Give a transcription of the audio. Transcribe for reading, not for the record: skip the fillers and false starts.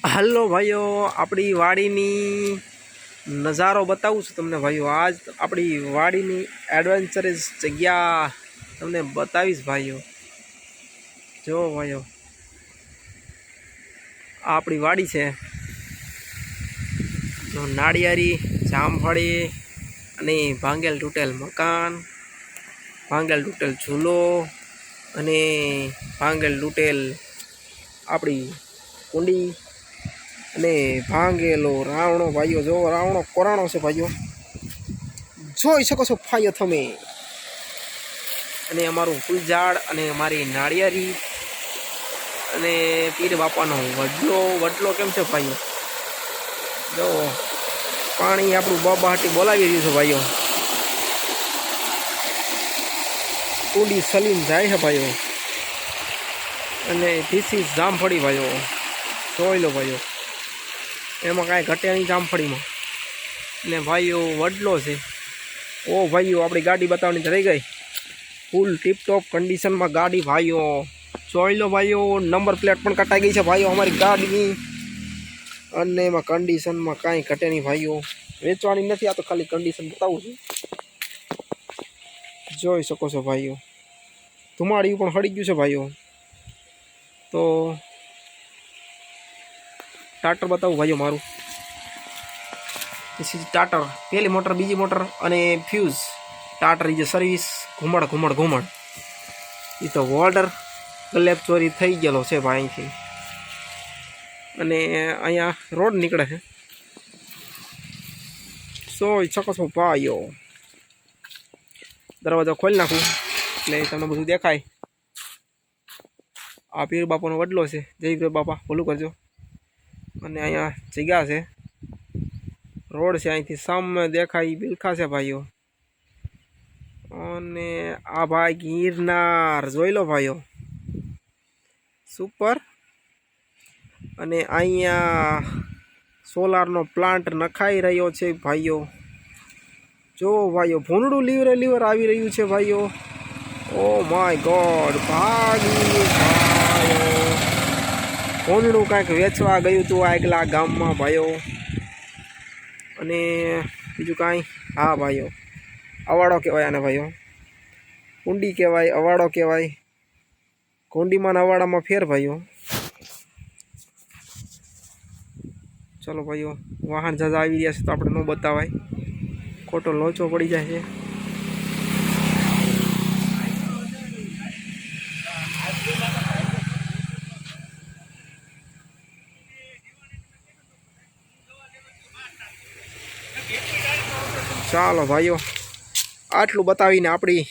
Hello ભાઈઓ, આપણી વાડીની નજારો બતાવું છું તમને ભાઈઓ. આજ આપણી વાડીની એડવેન્ચરસ જગ્યા તમને બતાવીશ ભાઈઓ. જો ભાઈઓ, આ આપણી વાડી છે. નાળિયેરી, જામફળી અને ભાંગેલ તૂટેલ મકાન, ભાંગેલ તૂટેલ ઝૂલો અને ભાંગેલ તૂટેલ આપણી કુંડી અને ભાંગેલો રાવણો ભાઈઓ. જો રાવણો કોરાણો છે ભાઈઓ, જોઈ શકો છો ભાઈઓ તમે. અને અમારું ફૂલઝાડ અને અમારી નાળિયેરી અને પીર બાપાનો વડલો કેમ છે ભાઈઓ. જો પાણી આપણું બબાટી બોલાવી રહ્યું છે ભાઈઓ. કુંડી સલીમ જાય છે ભાઈઓ. અને ધીસ ઇઝ જામફળી ભાઈઓ, જોઈ લો ભાઈઓ. એમાં કાંઈ ઘટે નહીં જામફળીમાં. ને ભાઈઓ વડલો છે. ઓ ભાઈઓ, આપણી ગાડી બતાવવાની રહી ગઈ. ફૂલ ટીપટોપ કન્ડિશનમાં ગાડી ભાઈઓ, જોઈ લો ભાઈઓ. નંબર પ્લેટ પણ કટાઈ ગઈ છે ભાઈઓ અમારી ગાડીની. અને એમાં કન્ડિશનમાં કાંઈ ઘટે નહીં ભાઈઓ. વેચવાની નથી, આ તો ખાલી કન્ડિશન બતાવું છું. જોઈ શકો છો ભાઈઓ. ધુમાડિયું પણ હળી ગયું છે ભાઈઓ. તો ટાટર બતાવું ભાઈઓ મારું. ટાટર પહેલી મોટર, બીજી મોટર અને ફ્યુઝ. ટાટર જે સર્વિસ ઘુમડ એ તો વોટર ક્લેપ ચોરી થઈ ગયેલો છે ભાઈ અહીંથી. અને અહીંયા રોડ નીકળે છે. જોઈ શકો છો ભાઈઓ. દરવાજો ખોલી નાખું એટલે તમને બધું દેખાય. આ પીર બાપાનો વડલો છે. જય પીર બાપા, ભૂલું કરજો. અને અહીંયા જગ્યા છે, રોડ છે. અહીંથી સામે દેખાય બિલખા છે ભાઈઓ. અને આ ભાઈ ગિરનાર જોઈ લો ભાઈઓ, સુપર. અને અહીંયા સોલારનો પ્લાન્ટ નખાઈ રહ્યો છે ભાઈઓ. જો ભાઈઓ, ભૂંડળું લીવર આવી રહ્યું છે ભાઈઓ. ઓ માય ગોડ ભાઈ, ભૂંડળું કાંઈક વેચવા ગયું હતું આગલા ગામમાં ભાઈઓ. અને બીજું કાંઈ, હા ભાઈઓ, અવાડો કહેવાય આને ભાઈઓ. કુંડી કહેવાય, અવાડો કહેવાય. કુંડીમાં અવાડામાં ફેર ભાઈઓ. ચલો ભાઈઓ, વાહન ઝાઝા આવી રહ્યા છે તો આપણે ન બતાવાય, ખોટો લોચો પડી જાય છે. ચાલો ભાઈઓ, આટલું બતાવીને આપણી